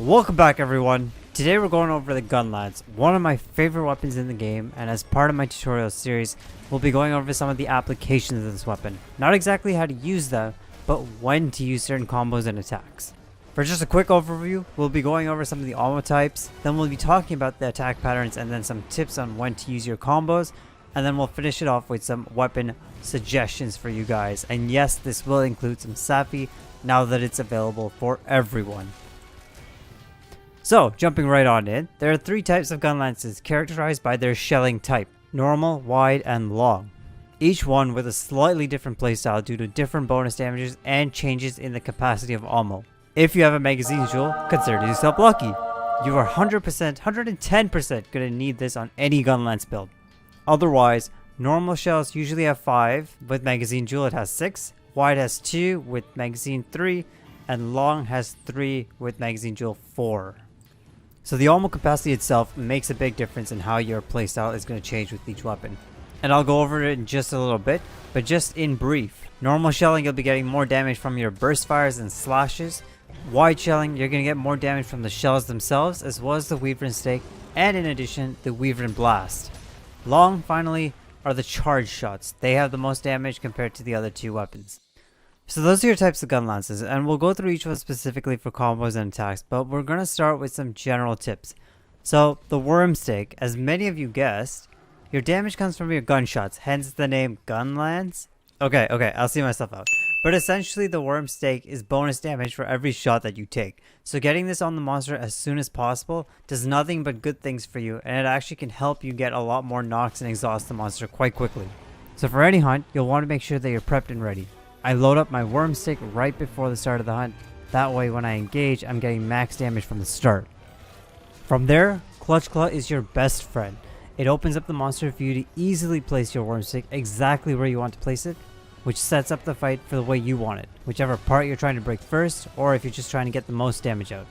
Welcome back, everyone. Today we're going over the Gunlance, one of my favorite weapons in the game, and as part of my tutorial series, we'll be going over some of the applications of this weapon. Not exactly how to use them, but when to use certain combos and attacks. For just a quick overview, we'll be going over some of the Armour types, then we'll be talking about the attack patterns and then some tips on when to use your combos, and then we'll finish it off with some weapon suggestions for you guys. And yes, this will include some Safi now that it's available for everyone. So, jumping right on in, there are three types of Gunlances characterized by their shelling type: normal, wide, and long. Each one with a slightly different playstyle due to different bonus damages and changes in the capacity of ammo. If you have a magazine jewel, consider yourself lucky. You are 100%, 110% going to need this on any Gunlance build. Otherwise, normal shells usually have 5, with magazine jewel it has 6, wide has 2 with magazine 3, and long has 3 with magazine jewel 4. So the ammo capacity itself makes a big difference in how your playstyle is going to change with each weapon. And I'll go over it in just a little bit, but just in brief. Normal shelling, you'll be getting more damage from your burst fires and slashes. Wide shelling, you're going to get more damage from the shells themselves, as well as the Wyrmstake, and in addition, the Wyvern Blast. Long, finally, are the charge shots. They have the most damage compared to the other two weapons. So those are your types of Gunlances, and we'll go through each one specifically for combos and attacks, but we're going to start with some general tips. So, the Wyrmstake, as many of you guessed, your damage comes from your gunshots, hence the name Gunlance. Okay, I'll see myself out. But essentially, the Wyrmstake is bonus damage for every shot that you take. So getting this on the monster as soon as possible does nothing but good things for you, and it actually can help you get a lot more knocks and exhaust the monster quite quickly. So for any hunt, you'll want to make sure that you're prepped and ready. I load up my Wyrmstake right before the start of the hunt. That way when I engage, I'm getting max damage from the start. From there, Clutch Claw is your best friend. It opens up the monster for you to easily place your Wyrmstake exactly where you want to place it, which sets up the fight for the way you want it, whichever part you're trying to break first, or if you're just trying to get the most damage out.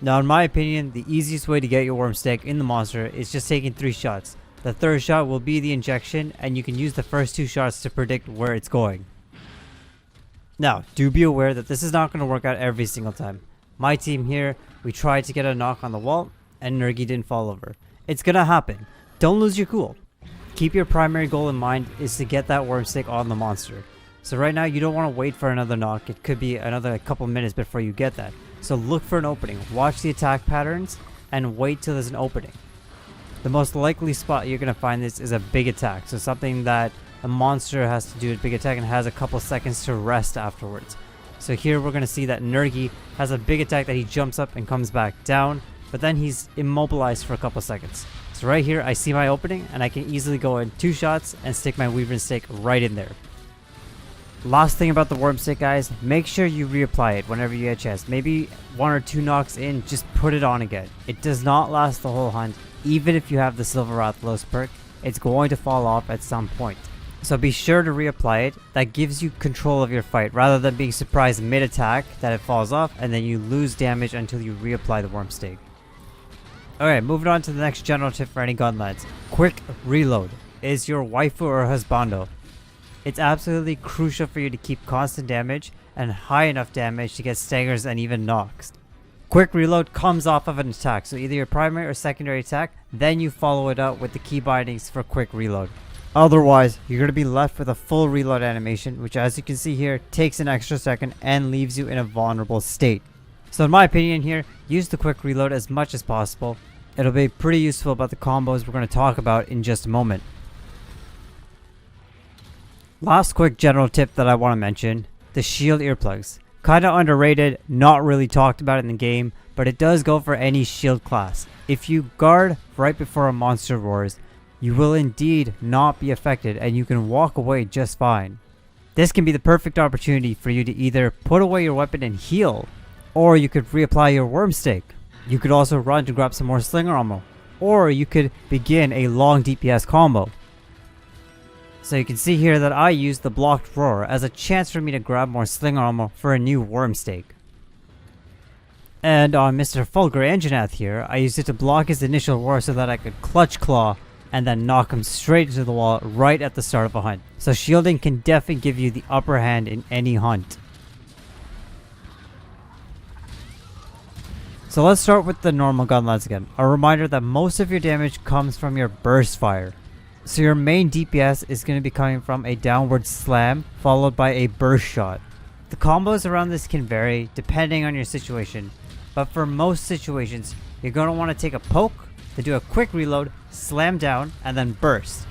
Now in my opinion, the easiest way to get your Wyrmstake in the monster is just taking 3 shots. The third shot will be the injection, and you can use the first 2 shots to predict where it's going. Now, do be aware that this is not going to work out every single time. My team here, we tried to get a knock on the wall, and Nergi didn't fall over. It's going to happen. Don't lose your cool. Keep your primary goal in mind is to get that Wyrmstake on the monster. So right now, you don't want to wait for another knock. It could be another couple minutes before you get that. So look for an opening. Watch the attack patterns, and wait till there's an opening. The most likely spot you're going to find this is a big attack. So something that a monster has to do a big attack and has a couple seconds to rest afterwards. So here we're going to see that Nergi has a big attack that he jumps up and comes back down, but then he's immobilized for a couple seconds. So right here I see my opening and I can easily go in 2 shots and stick my Wyrmstake right in there. Last thing about the Wyrmstake, guys, make sure you reapply it whenever you get a chance. Maybe 1 or 2 knocks in, just put it on again. It does not last the whole hunt. Even if you have the Silver Rathlos perk, it's going to fall off at some point. So be sure to reapply it. That gives you control of your fight rather than being surprised mid-attack that it falls off and then you lose damage until you reapply the Wyrmstake. Alright, moving on to the next general tip for any Gunlance. Quick reload is your waifu or husbando. It's absolutely crucial for you to keep constant damage and high enough damage to get staggers and even knocks. Quick reload comes off of an attack, so either your primary or secondary attack, then you follow it up with the Keybindings for quick reload. Otherwise, you're going to be left with a full reload animation, which as you can see here, takes an extra second and leaves you in a vulnerable state. So in my opinion here, use the quick reload as much as possible. It'll be pretty useful about the combos we're going to talk about in just a moment. Last quick general tip that I want to mention, the shield earplugs. Kinda underrated, not really talked about in the game, but it does go for any shield class. If you guard right before a monster roars, you will indeed not be affected and you can walk away just fine. This can be the perfect opportunity for you to either put away your weapon and heal, or you could reapply your Wyrmstake. You could also run to grab some more slinger ammo, or you could begin a long DPS combo. So you can see here that I used the blocked roar as a chance for me to grab more slinger ammo for a new Wyrmstake. And on Mr. Fulgur Anjanath here, I used it to block his initial roar so that I could clutch claw and then knock him straight into the wall right at the start of a hunt. So shielding can definitely give you the upper hand in any hunt. So let's start with the normal Gunlance again. A reminder that most of your damage comes from your burst fire. So your main DPS is going to be coming from a downward slam followed by a burst shot. The combos around this can vary depending on your situation, but for most situations, you're going to want to take a poke, then do a quick reload, slam down, and then burst.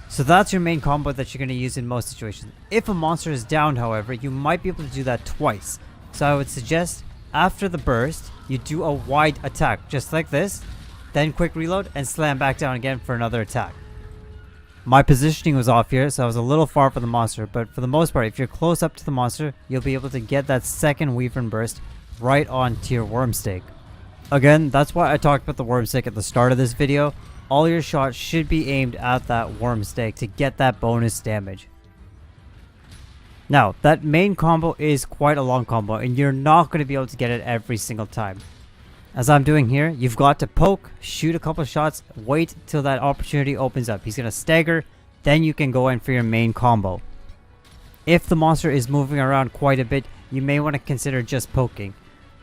So that's your main combo that you're going to use in most situations. If a monster is down, however, you might be able to do that twice. So I would suggest after the burst, you do a wide attack, just like this, then quick reload and slam back down again for another attack. My positioning was off here, so I was a little far from the monster, but for the most part, if you're close up to the monster, you'll be able to get that second Wyvern burst right onto your Wyrmstake. Again, that's why I talked about the Wyrmstake at the start of this video. All your shots should be aimed at that Wyrmstake to get that bonus damage. Now, that main combo is quite a long combo, and you're not going to be able to get it every single time. As I'm doing here, you've got to poke, shoot a couple shots, wait till that opportunity opens up. He's going to stagger, then you can go in for your main combo. If the monster is moving around quite a bit, you may want to consider just poking.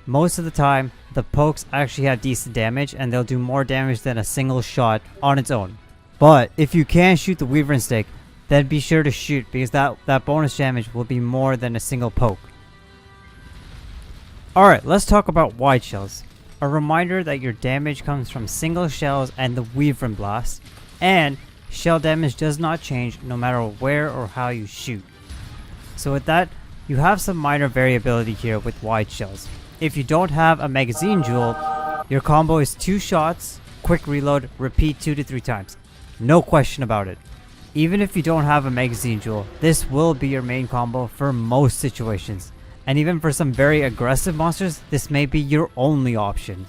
Most of the time, the pokes actually have decent damage, and they'll do more damage than a single shot on its own. But if you can shoot the Wyrmstake, then be sure to shoot, because that bonus damage will be more than a single poke. Alright, let's talk about wide shells. A reminder that your damage comes from single shells and the Wyvern blast, and shell damage does not change no matter where or how you shoot. So with that, you have some minor variability here with wide shells. If you don't have a magazine jewel, your combo is 2 shots, quick reload, repeat 2 to 3 times. No question about it. Even if you don't have a magazine jewel, this will be your main combo for most situations. And even for some very aggressive monsters, this may be your only option.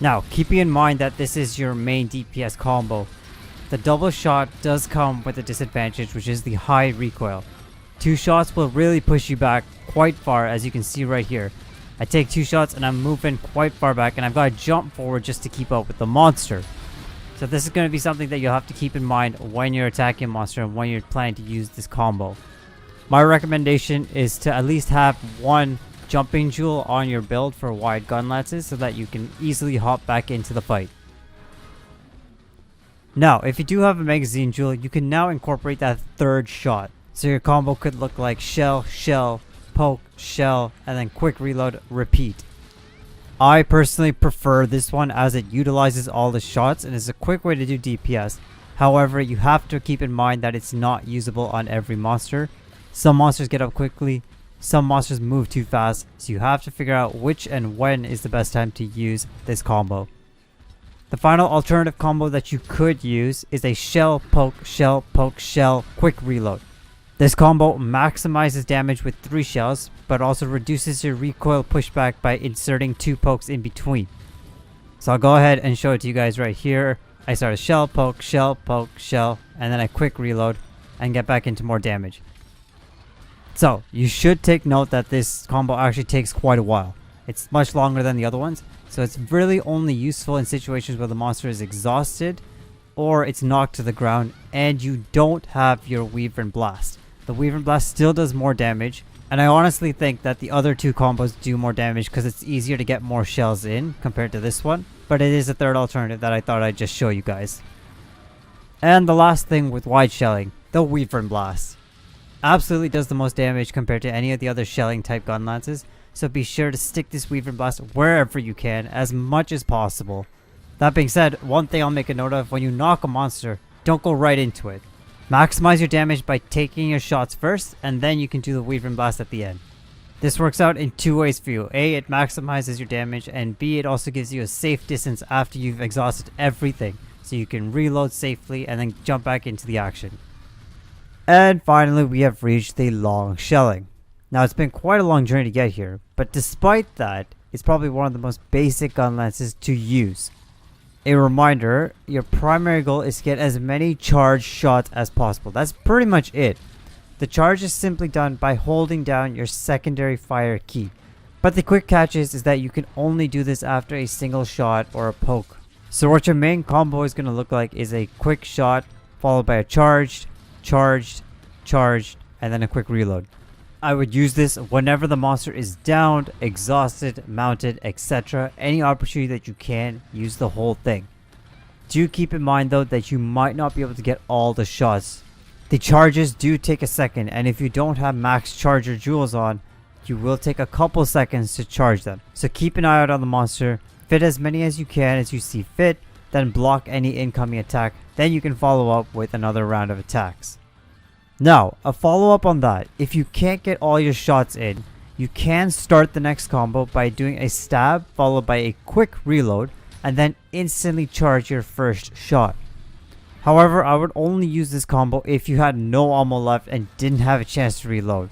Now, keeping in mind that this is your main DPS combo, the double shot does come with a disadvantage, which is the high recoil. 2 shots will really push you back quite far, as you can see right here. I take 2 shots and I'm moving quite far back, and I've got to jump forward just to keep up with the monster. So this is going to be something that you'll have to keep in mind when you're attacking a monster and when you're planning to use this combo. My recommendation is to at least have 1 jumping jewel on your build for wide Gunlances so that you can easily hop back into the fight. Now, if you do have a magazine jewel, you can now incorporate that 3rd shot. So your combo could look like shell, shell, poke, shell, and then quick reload, repeat. I personally prefer this one as it utilizes all the shots and is a quick way to do DPS. However, you have to keep in mind that it's not usable on every monster. Some monsters get up quickly, some monsters move too fast, so you have to figure out which and when is the best time to use this combo. The final alternative combo that you could use is a shell, poke, shell, quick reload. This combo maximizes damage with 3 shells, but also reduces your recoil pushback by inserting 2 pokes in between. So I'll go ahead and show it to you guys right here. I start a shell, poke, shell, and then I quick reload and get back into more damage. So you should take note that this combo actually takes quite a while. It's much longer than the other ones, so it's really only useful in situations where the monster is exhausted or it's knocked to the ground and you don't have your Wyvern blast. The Wyvern blast still does more damage, and I honestly think that the other 2 combos do more damage because it's easier to get more shells in compared to this one, but it is a 3rd alternative that I thought I'd just show you guys. And the last thing with wide shelling, the Wyvern blast. Absolutely does the most damage compared to any of the other shelling type Gunlances, so be sure to stick this Wyvern blast wherever you can as much as possible. That being said, one thing I'll make a note of: when you knock a monster, don't go right into it. Maximize your damage by taking your shots first, and then you can do the Wyvern blast at the end. This works out in 2 ways for you. A, it maximizes your damage, and B, it also gives you a safe distance after you've exhausted everything, so you can reload safely and then jump back into the action. And finally, we have reached the long shelling. Now, it's been quite a long journey to get here, but despite that, it's probably one of the most basic Gunlances to use. A reminder, your primary goal is to get as many charged shots as possible. That's pretty much it. The charge is simply done by holding down your secondary fire key. But the quick catch is that you can only do this after a single shot or a poke. So what your main combo is going to look like is a quick shot followed by a charged, and then a quick reload. I would use this whenever the monster is downed, exhausted, mounted, etc. Any opportunity that you can, use the whole thing. Do keep in mind though that you might not be able to get all the shots. The charges do take a second, and if you don't have max charger jewels on, you will take a couple seconds to charge them. So keep an eye out on the monster, fit as many as you can as you see fit, then block any incoming attack, then you can follow up with another round of attacks. Now, a follow up on that, if you can't get all your shots in, you can start the next combo by doing a stab followed by a quick reload and then instantly charge your first shot. However, I would only use this combo if you had no ammo left and didn't have a chance to reload.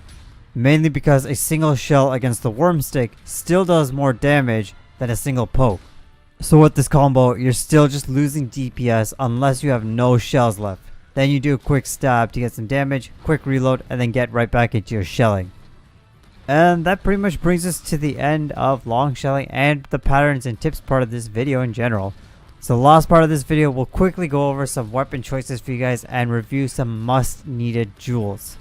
Mainly because a single shell against the Wyrmstake still does more damage than a single poke. So with this combo, you're still just losing DPS unless you have no shells left. Then you do a quick stab to get some damage, quick reload, and then get right back into your shelling. And that pretty much brings us to the end of long shelling and the patterns and tips part of this video in general. So the last part of this video, we'll quickly go over some weapon choices for you guys and review some must needed jewels.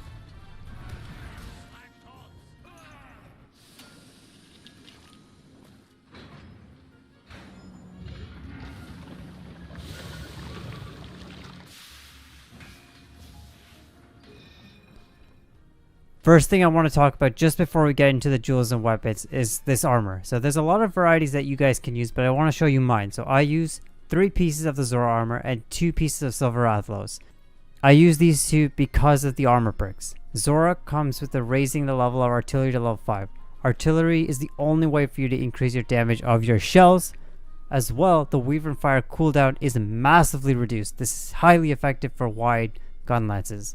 First thing I want to talk about just before we get into the jewels and weapons is this armor. So there's a lot of varieties that you guys can use, but I want to show you mine. So I use 3 pieces of the Zora armor and 2 pieces of Silver Athlos. I use these 2 because of the armor perks. Zora comes with the raising the level of artillery to level 5. Artillery is the only way for you to increase your damage of your shells. As well, the Weaver Fire cooldown is massively reduced. This is highly effective for wide gun lances.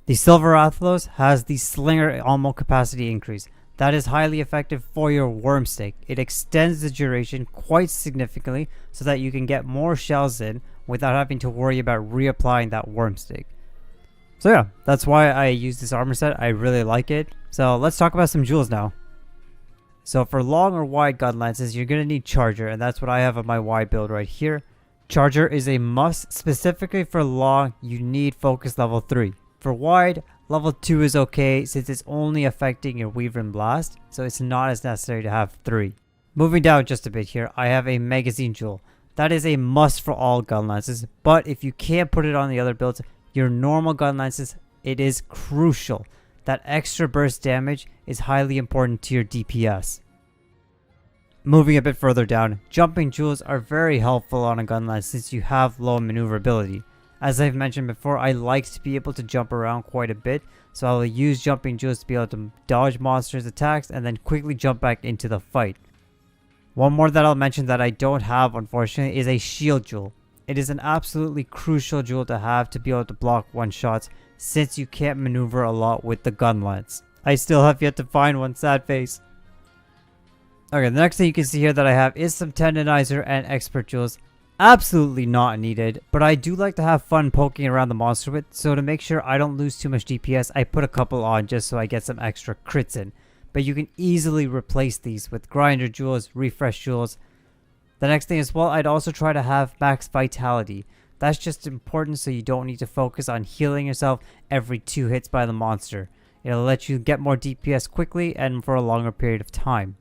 The Silver Athlos has the Slinger ammo capacity increase. That is highly effective for your Wyrmstake. It extends the duration quite significantly so that you can get more shells in without having to worry about reapplying that Wyrmstake. So yeah, that's why I use this armor set. I really like it. So let's talk about some jewels now. So for long or wide gun lances, you're going to need Charger, and that's what I have on my wide build right here. Charger is a must. Specifically for long, you need focus level 3. For wide, level 2 is okay since it's only affecting your Weaver and Blast, so it's not as necessary to have 3. Moving down just a bit here, I have a Magazine Jewel. That is a must for all gun lances, but if you can't put it on the other builds, your normal gun lances, it is crucial. That extra burst damage is highly important to your DPS. Moving a bit further down, jumping jewels are very helpful on a gun lance since you have low maneuverability. As I've mentioned before, I like to be able to jump around quite a bit, so I will use jumping jewels to be able to dodge monsters' attacks and then quickly jump back into the fight. One more that I'll mention that I don't have, unfortunately, is a shield jewel. It is an absolutely crucial jewel to have to be able to block one-shots since you can't maneuver a lot with the gun lance. I still have yet to find one, sad face. Okay, the next thing you can see here that I have is some Tendonizer and Expert jewels. Absolutely not needed, but I do like to have fun poking around the monster with, so to make sure I don't lose too much DPS, I put a couple on just so I get some extra crits in. But you can easily replace these with Grinder jewels, Refresh jewels. The next thing as well, I'd also try to have max vitality. That's just important so you don't need to focus on healing yourself every 2 hits by the monster. It'll let you get more DPS quickly and for a longer period of time.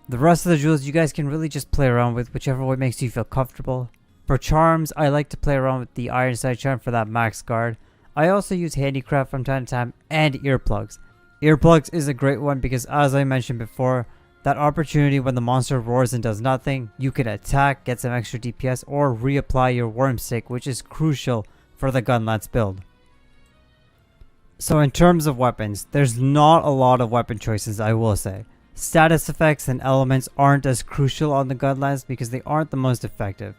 The rest of the jewels you guys can really just play around with, whichever way makes you feel comfortable. For charms, I like to play around with the Iron Sight charm for that max guard. I also use Handicraft from time to time and Earplugs. Earplugs is a great one because, as I mentioned before, that opportunity when the monster roars and does nothing, you can attack, get some extra DPS, or reapply your Wyrmstake, which is crucial for the Gunlance build. So in terms of weapons, there's not a lot of weapon choices, I will say. Status effects and elements aren't as crucial on the Gunlance because they aren't the most effective.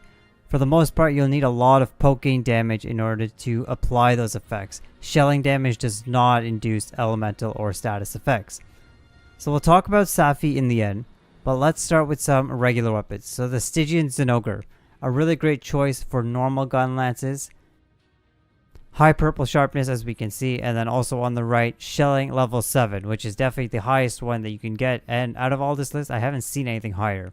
For the most part, you'll need a lot of poking damage in order to apply those effects. Shelling damage does not induce elemental or status effects. So we'll talk about Safi in the end, but let's start with some regular weapons. So the Stygian Zinogre, a really great choice for normal gun lances. High purple sharpness as we can see, and then also on the right, shelling level 7, which is definitely the highest one that you can get, and out of all this list, I haven't seen anything higher.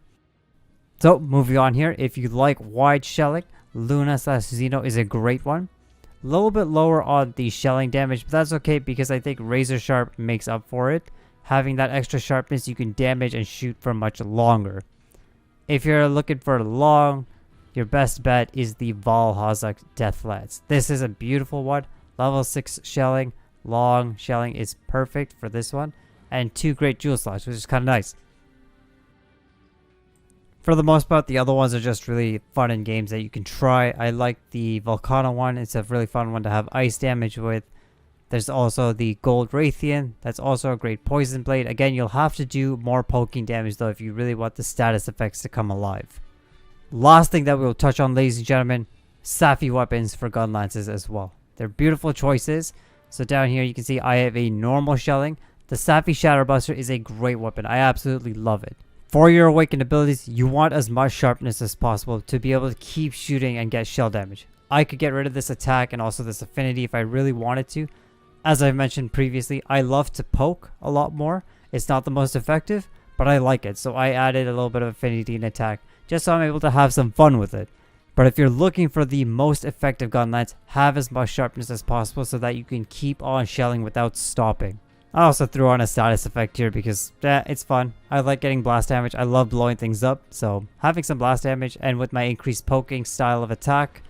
So moving on here, if you like wide shelling, Luna/Xeno is a great one. A little bit lower on the shelling damage, but that's okay because I think razor sharp makes up for it. Having that extra sharpness, you can damage and shoot for much longer. If you're looking for long, your best bet is the Valhazak Death Lance. This is a beautiful one. Level 6 shelling, long shelling is perfect for this one. And 2 great jewel slots, which is kind of nice. For the most part, the other ones are just really fun in games that you can try. I like the Volcano one. It's a really fun one to have ice damage with. There's also the Gold Raytheon. That's also a great poison blade. Again, you'll have to do more poking damage though if you really want the status effects to come alive. Last thing that we'll touch on, ladies and gentlemen, Safi weapons for Gunlances as well. They're beautiful choices. So down here you can see I have a normal shelling. The Safi Shatterbuster is a great weapon. I absolutely love it. For your awakened abilities, you want as much sharpness as possible to be able to keep shooting and get shell damage. I could get rid of this attack and also this affinity if I really wanted to. As I've mentioned previously, I love to poke a lot more. It's not the most effective, but I like it. So I added a little bit of affinity and attack just so I'm able to have some fun with it. But if you're looking for the most effective Gunlance, have as much sharpness as possible so that you can keep on shelling without stopping. I also threw on a status effect here because it's fun. I like getting blast damage. I love blowing things up. So having some blast damage and with my increased poking style of attack,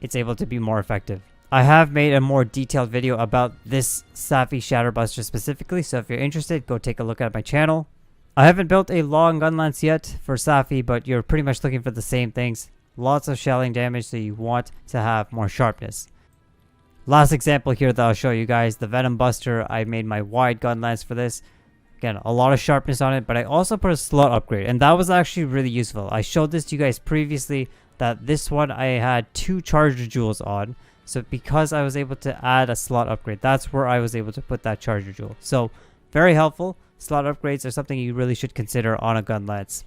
it's able to be more effective. I have made a more detailed video about this Safi Shatterbuster specifically. So if you're interested, go take a look at my channel. I haven't built a long Gunlance yet for Safi, but you're pretty much looking for the same things. Lots of shelling damage, so you want to have more sharpness. Last example here that I'll show you guys, the Venom Buster. I made my wide gun lance for this. Again, a lot of sharpness on it, but I also put a slot upgrade, and that was actually really useful. I showed this to you guys previously that this one I had 2 charger jewels on. So because I was able to add a slot upgrade, that's where I was able to put that charger jewel. So very helpful. Slot upgrades are something you really should consider on a gun lance.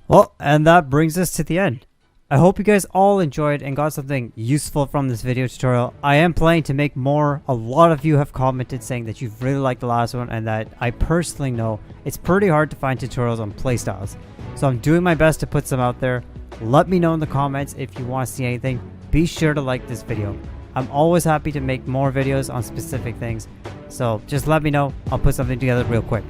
Well, and that brings us to the end. I hope you guys all enjoyed and got something useful from this video tutorial. I am planning to make more. A lot of you have commented saying that you've really liked the last one and that I personally know it's pretty hard to find tutorials on playstyles. So I'm doing my best to put some out there. Let me know in the comments if you want to see anything. Be sure to like this video. I'm always happy to make more videos on specific things. So just let me know. I'll put something together real quick.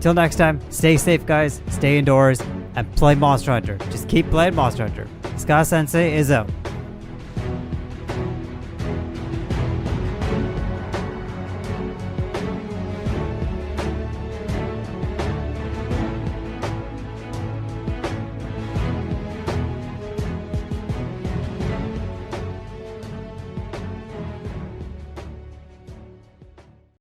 Till next time, stay safe guys, stay indoors, and play Monster Hunter. Just keep playing Monster Hunter. Ska Sensei is out.